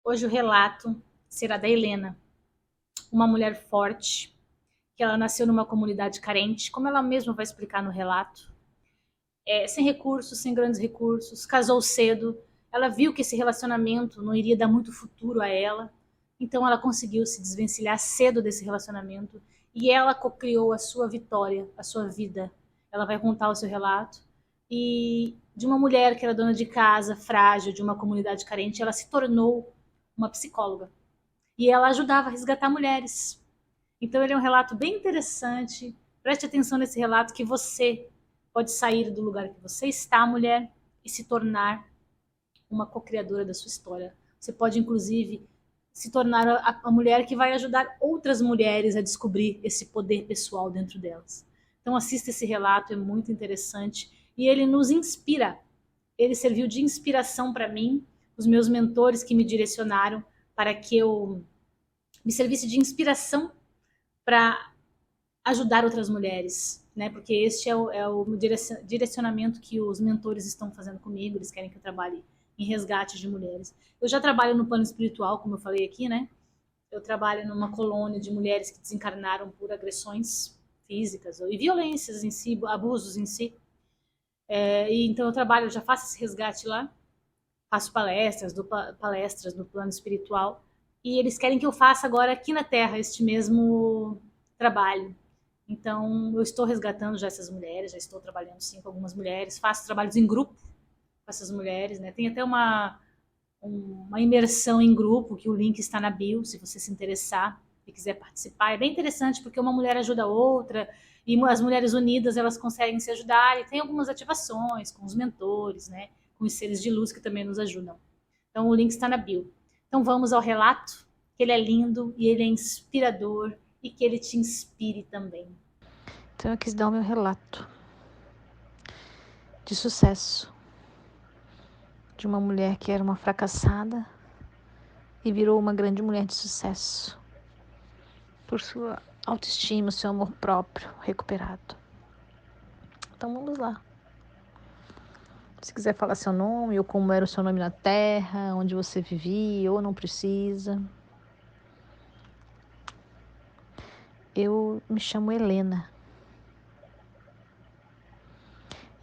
Hoje o relato será da Helena, uma mulher forte, que ela nasceu numa comunidade carente, como ela mesma vai explicar no relato, sem recursos, sem grandes recursos, casou cedo, ela viu que esse relacionamento não iria dar muito futuro a ela, então ela conseguiu se desvencilhar cedo desse relacionamento e ela cocriou a sua vitória, a sua vida. Ela vai contar o seu relato e de uma mulher que era dona de casa, frágil, de uma comunidade carente, ela se tornou uma psicóloga e ela ajudava a resgatar mulheres. Então ele é um relato bem interessante. Preste atenção nesse relato que você pode sair do lugar que você está, mulher, e se tornar uma co-criadora da sua história. Você pode, inclusive, se tornar a mulher que vai ajudar outras mulheres a descobrir esse poder pessoal dentro delas. Então assista esse relato, é muito interessante e ele nos inspira. Ele serviu de inspiração para mim, os meus mentores que me direcionaram para que eu me servisse de inspiração para ajudar outras mulheres, né? Porque este é o direcionamento que os mentores estão fazendo comigo, eles querem que eu trabalhe em resgate de mulheres. Eu já trabalho no plano espiritual, como eu falei aqui, né? Eu trabalho numa colônia de mulheres que desencarnaram por agressões físicas e violências em si, abusos em si. E então eu trabalho, eu já faço esse resgate lá, faço palestras no plano espiritual, e eles querem que eu faça agora aqui na Terra este mesmo trabalho. Então, eu estou resgatando já essas mulheres, já estou trabalhando sim com algumas mulheres, faço trabalhos em grupo com essas mulheres, né? Tem até uma imersão em grupo, que o link está na bio, se você se interessar e quiser participar. É bem interessante porque uma mulher ajuda a outra e as mulheres unidas elas conseguem se ajudar e tem algumas ativações com os mentores, né? Com os seres de luz que também nos ajudam. Então, o link está na bio. Então, vamos ao relato, que ele é lindo e ele é inspirador e que ele te inspire também. Então eu quis dar o meu relato de sucesso de uma mulher que era uma fracassada e virou uma grande mulher de sucesso por sua autoestima, seu amor próprio recuperado. Então vamos lá. Se quiser falar seu nome ou como era o seu nome na Terra, onde você vivia ou não precisa. Eu me chamo Helena.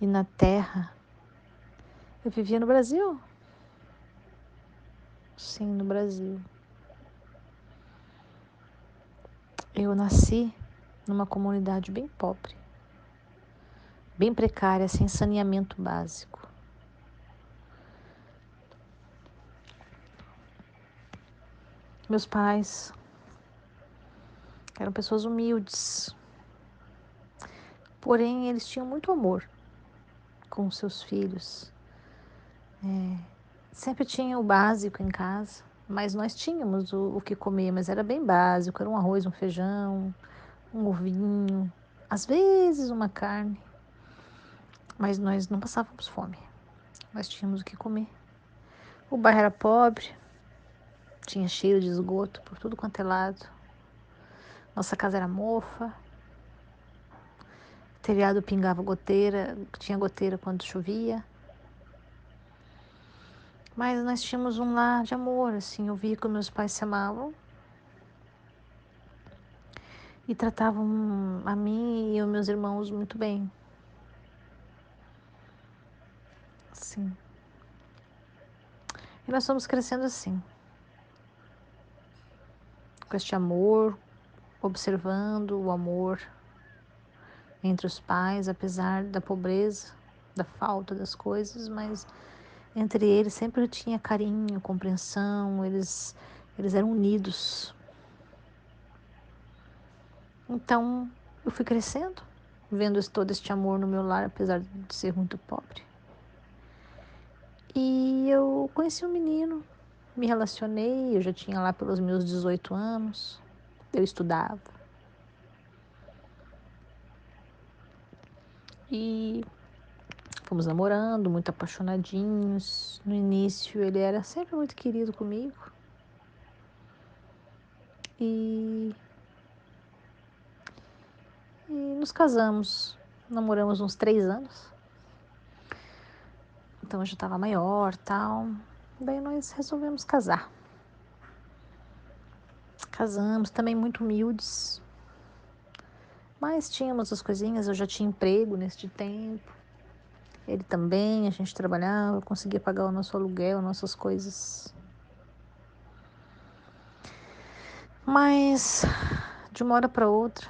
E na Terra, eu vivia no Brasil. Sim, no Brasil. Eu nasci numa comunidade bem pobre, bem precária, sem saneamento básico. Meus pais eram pessoas humildes, porém eles tinham muito amor com seus filhos. Sempre tinha o básico em casa, mas nós tínhamos o que comer, mas era bem básico, era um arroz, um feijão, um ovinho, às vezes uma carne, mas nós não passávamos fome, nós tínhamos o que comer. O bairro era pobre, tinha cheiro de esgoto por tudo quanto é lado, nossa casa era mofa, o telhado pingava goteira, tinha goteira quando chovia. Mas nós tínhamos um lar de amor, assim, eu via que meus pais se amavam e tratavam a mim e os meus irmãos muito bem. Sim. E nós fomos crescendo assim, com este amor, observando o amor entre os pais, apesar da pobreza, da falta das coisas, mas entre eles sempre tinha carinho, compreensão, eles eram unidos. Então, eu fui crescendo, vendo todo este amor no meu lar, apesar de ser muito pobre. E eu conheci um menino, me relacionei, eu já tinha lá pelos meus 18 anos, eu estudava. E fomos namorando, muito apaixonadinhos. No início ele era sempre muito querido comigo. E, e nos casamos, namoramos uns 3 anos. Então eu já estava maior, tal. Daí nós resolvemos casar. Casamos, também muito humildes. Mas tínhamos as coisinhas, eu já tinha emprego nesse tempo. Ele também, a gente trabalhava, conseguia pagar o nosso aluguel, nossas coisas. Mas, de uma hora para outra,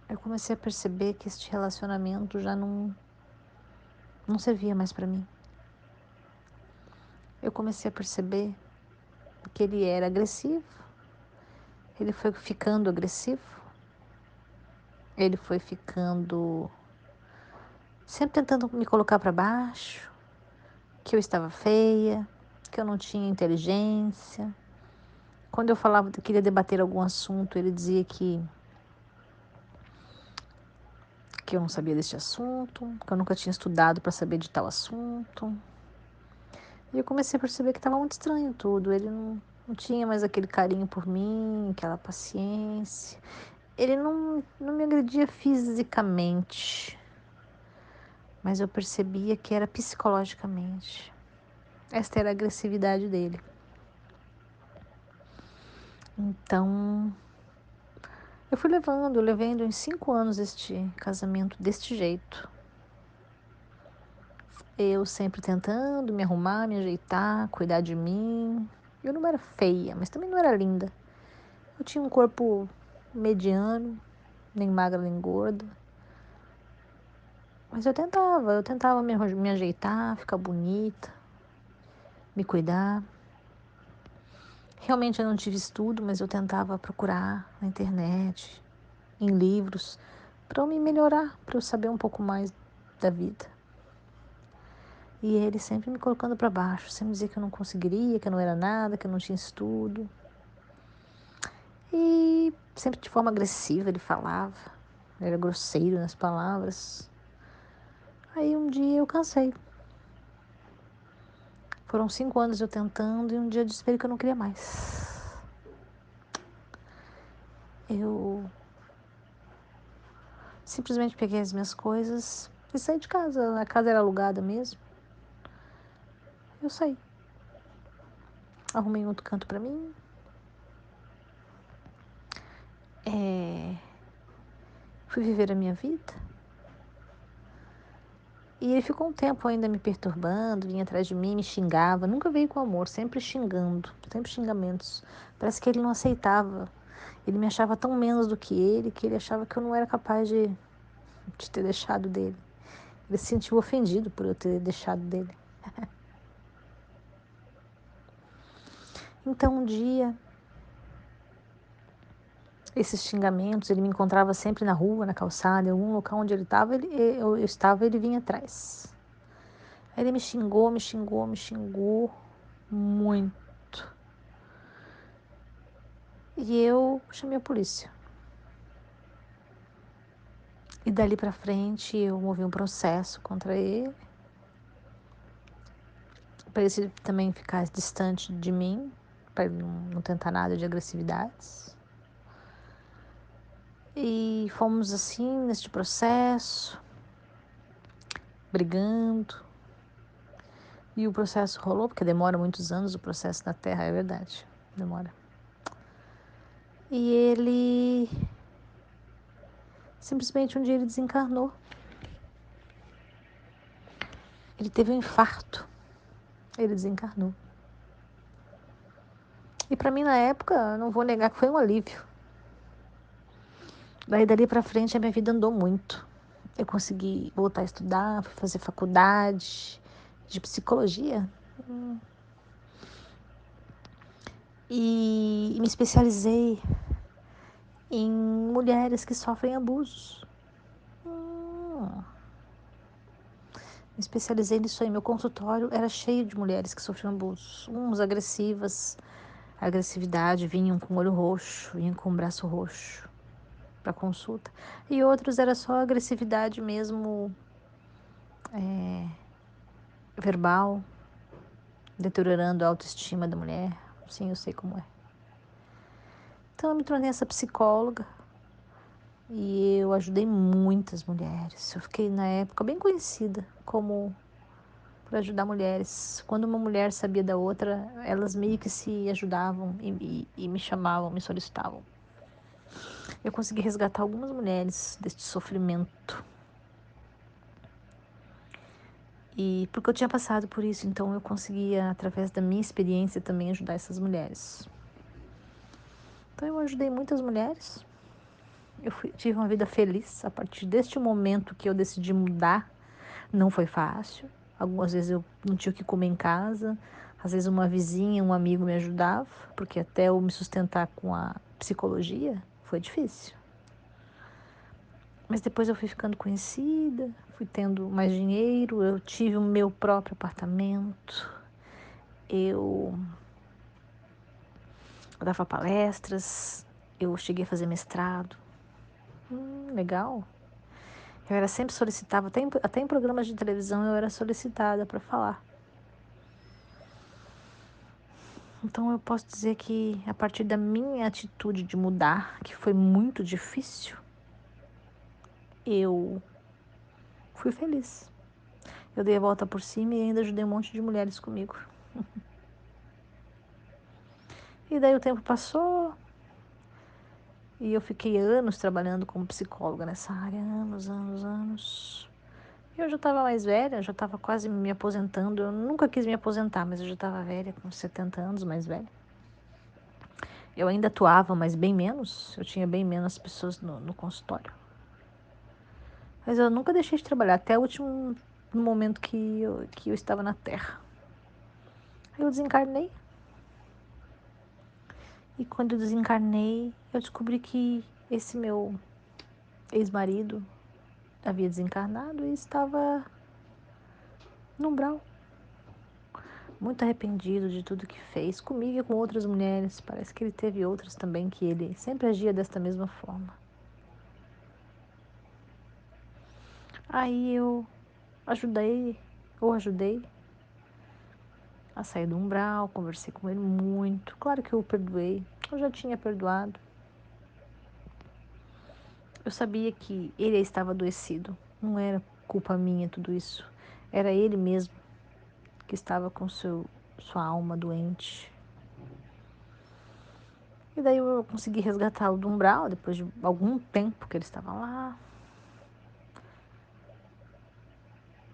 eu comecei a perceber que este relacionamento já não servia mais para mim. Eu comecei a perceber que ele era agressivo, ele foi ficando agressivo, ele foi ficando sempre tentando me colocar para baixo, que eu estava feia, que eu não tinha inteligência. Quando eu falava que queria debater algum assunto, ele dizia que eu não sabia desse assunto, que eu nunca tinha estudado para saber de tal assunto. E eu comecei a perceber que estava muito estranho tudo. Ele não tinha mais aquele carinho por mim, aquela paciência. Ele não me agredia fisicamente, mas eu percebia que era psicologicamente. Esta era a agressividade dele. Então, eu fui levando em 5 anos este casamento deste jeito. Eu sempre tentando me arrumar, me ajeitar, cuidar de mim. Eu não era feia, mas também não era linda. Eu tinha um corpo mediano, nem magra nem gorda. Mas eu tentava me ajeitar, ficar bonita, me cuidar. Realmente eu não tive estudo, mas eu tentava procurar na internet, em livros, para eu me melhorar, para eu saber um pouco mais da vida. E ele sempre me colocando para baixo, sempre dizia que eu não conseguiria, que eu não era nada, que eu não tinha estudo. E sempre de forma agressiva ele falava, ele era grosseiro nas palavras. Aí um dia eu cansei. Foram 5 anos eu tentando e um dia eu disse pra ele que eu não queria mais. Eu simplesmente peguei as minhas coisas e saí de casa. A casa era alugada mesmo. Eu saí. Arrumei um outro canto pra mim. Fui viver a minha vida. E ele ficou um tempo ainda me perturbando, vinha atrás de mim, me xingava. Nunca veio com amor, sempre xingando, sempre xingamentos. Parece que ele não aceitava. Ele me achava tão menos do que ele achava que eu não era capaz de ter deixado dele. Ele se sentiu ofendido por eu ter deixado dele. Então um dia, esses xingamentos, ele me encontrava sempre na rua, na calçada, em algum local onde ele estava, eu estava, ele vinha atrás. Aí ele me xingou muito. E eu chamei a polícia. E dali pra frente eu movi um processo contra ele, para ele também ficar distante de mim, para ele não tentar nada de agressividades. E fomos assim neste processo, brigando. E o processo rolou, porque demora muitos anos o processo na Terra, é verdade, demora. E ele simplesmente um dia ele desencarnou. Ele teve um infarto, ele desencarnou. E para mim na época, não vou negar que foi um alívio. Daí dali para frente a minha vida andou muito. Eu consegui voltar a estudar, fui fazer faculdade de psicologia. E me especializei em mulheres que sofrem abusos. Me especializei nisso aí. Meu consultório era cheio de mulheres que sofriam abusos. Uns agressivas, agressividade, vinham com o olho roxo, vinham com o braço roxo para consulta. E outros era só agressividade mesmo, verbal, deteriorando a autoestima da mulher. Sim, eu sei como é. Então eu me tornei essa psicóloga e eu ajudei muitas mulheres. Eu fiquei na época bem conhecida como por ajudar mulheres. Quando uma mulher sabia da outra, elas meio que se ajudavam e me chamavam, me solicitavam. Eu consegui resgatar algumas mulheres deste sofrimento. E porque eu tinha passado por isso, então eu conseguia, através da minha experiência, também ajudar essas mulheres. Então eu ajudei muitas mulheres. Tive uma vida feliz a partir deste momento que eu decidi mudar. Não foi fácil. Algumas vezes eu não tinha o que comer em casa. Às vezes uma vizinha, um amigo me ajudava, porque até eu me sustentar com a psicologia foi difícil. Mas depois eu fui ficando conhecida, fui tendo mais dinheiro, eu tive o meu próprio apartamento, eu dava palestras, eu cheguei a fazer mestrado. Legal. Eu era sempre solicitada, até em programas de televisão eu era solicitada para falar. Então eu posso dizer que a partir da minha atitude de mudar, que foi muito difícil, eu fui feliz. Eu dei a volta por cima e ainda ajudei um monte de mulheres comigo. E daí o tempo passou e eu fiquei anos trabalhando como psicóloga nessa área, anos. Eu já estava mais velha, já estava quase me aposentando. Eu nunca quis me aposentar, mas eu já estava velha, com 70 anos, mais velha. Eu ainda atuava, mas bem menos. Eu tinha bem menos pessoas no consultório. Mas eu nunca deixei de trabalhar, até o último momento que eu estava na Terra. Aí eu desencarnei. E quando eu desencarnei, eu descobri que esse meu ex-marido havia desencarnado e estava no umbral. Muito arrependido de tudo que fez, comigo e com outras mulheres. Parece que ele teve outras também, que ele sempre agia desta mesma forma. Aí eu ajudei a sair do umbral, conversei com ele muito. Claro que eu o perdoei, eu já tinha perdoado. Eu sabia que ele estava adoecido, não era culpa minha tudo isso. Era ele mesmo que estava com sua alma doente. E daí eu consegui resgatá-lo do umbral, depois de algum tempo que ele estava lá.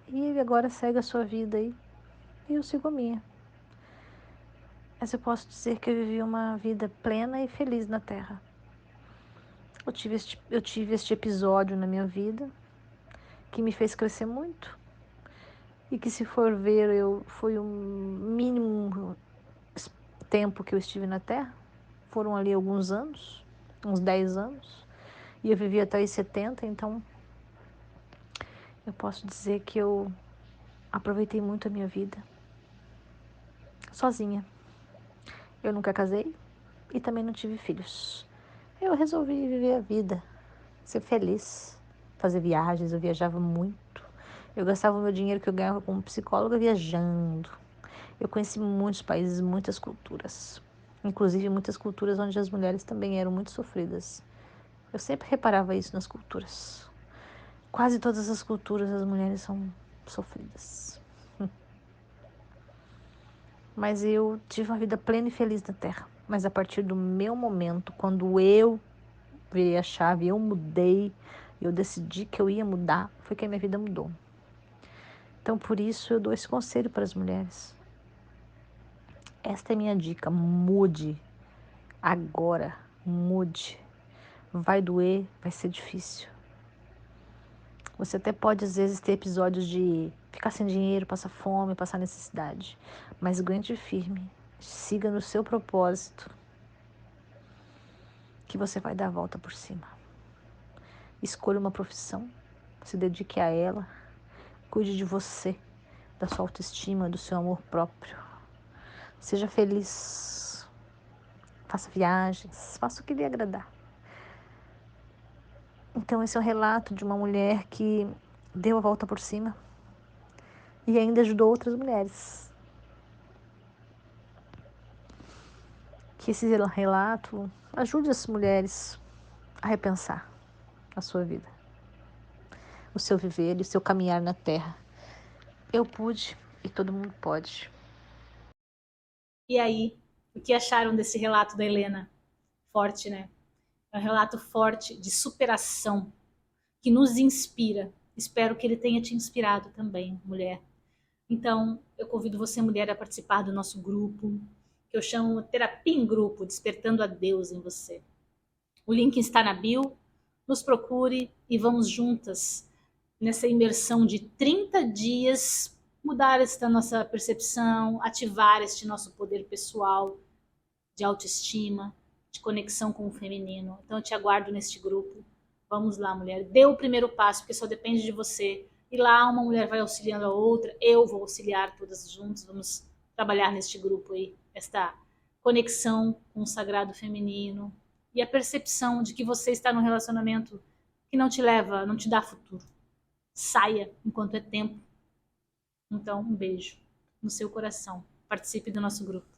E ele agora segue a sua vida aí, e eu sigo a minha. Mas eu posso dizer que eu vivi uma vida plena e feliz na Terra. Eu tive este episódio na minha vida que me fez crescer muito e que, se for ver, foi o mínimo tempo que eu estive na Terra. Foram ali alguns anos, uns 10 anos, e eu vivi até os 70, então eu posso dizer que eu aproveitei muito a minha vida sozinha. Eu nunca casei e também não tive filhos. Eu resolvi viver a vida, ser feliz, fazer viagens. Eu viajava muito. Eu gastava o meu dinheiro que eu ganhava como psicóloga viajando. Eu conheci muitos países, muitas culturas. Inclusive muitas culturas onde as mulheres também eram muito sofridas. Eu sempre reparava isso nas culturas. Quase todas as culturas as mulheres são sofridas. Mas eu tive uma vida plena e feliz na Terra. Mas a partir do meu momento, quando eu virei a chave, eu mudei, eu decidi que eu ia mudar, foi que a minha vida mudou. Então, por isso, eu dou esse conselho para as mulheres. Esta é a minha dica: mude agora, mude. Vai doer, vai ser difícil. Você até pode, às vezes, ter episódios de ficar sem dinheiro, passar fome, passar necessidade. Mas aguente firme, siga no seu propósito, que você vai dar a volta por cima. Escolha uma profissão, se dedique a ela, cuide de você, da sua autoestima, do seu amor próprio. Seja feliz, faça viagens, faça o que lhe agradar. Então esse é um relato de uma mulher que deu a volta por cima e ainda ajudou outras mulheres. Que esse relato ajude as mulheres a repensar a sua vida, o seu viver e o seu caminhar na Terra. Eu pude, e todo mundo pode. E aí, o que acharam desse relato da Helena? Forte, né? É um relato forte de superação, que nos inspira. Espero que ele tenha te inspirado também, mulher. Então, eu convido você, mulher, a participar do nosso grupo, que eu chamo Terapia em Grupo, Despertando a Deus em Você. O link está na bio, nos procure e vamos juntas nessa imersão de 30 dias mudar esta nossa percepção, ativar este nosso poder pessoal de autoestima, de conexão com o feminino. Então eu te aguardo neste grupo. Vamos lá, mulher. Dê o primeiro passo, porque só depende de você. E lá uma mulher vai auxiliando a outra, eu vou auxiliar todas juntas. Vamos trabalhar neste grupo aí, esta conexão com o sagrado feminino e a percepção de que você está num relacionamento que não te leva, não te dá futuro. Saia enquanto é tempo. Então, um beijo no seu coração. Participe do nosso grupo.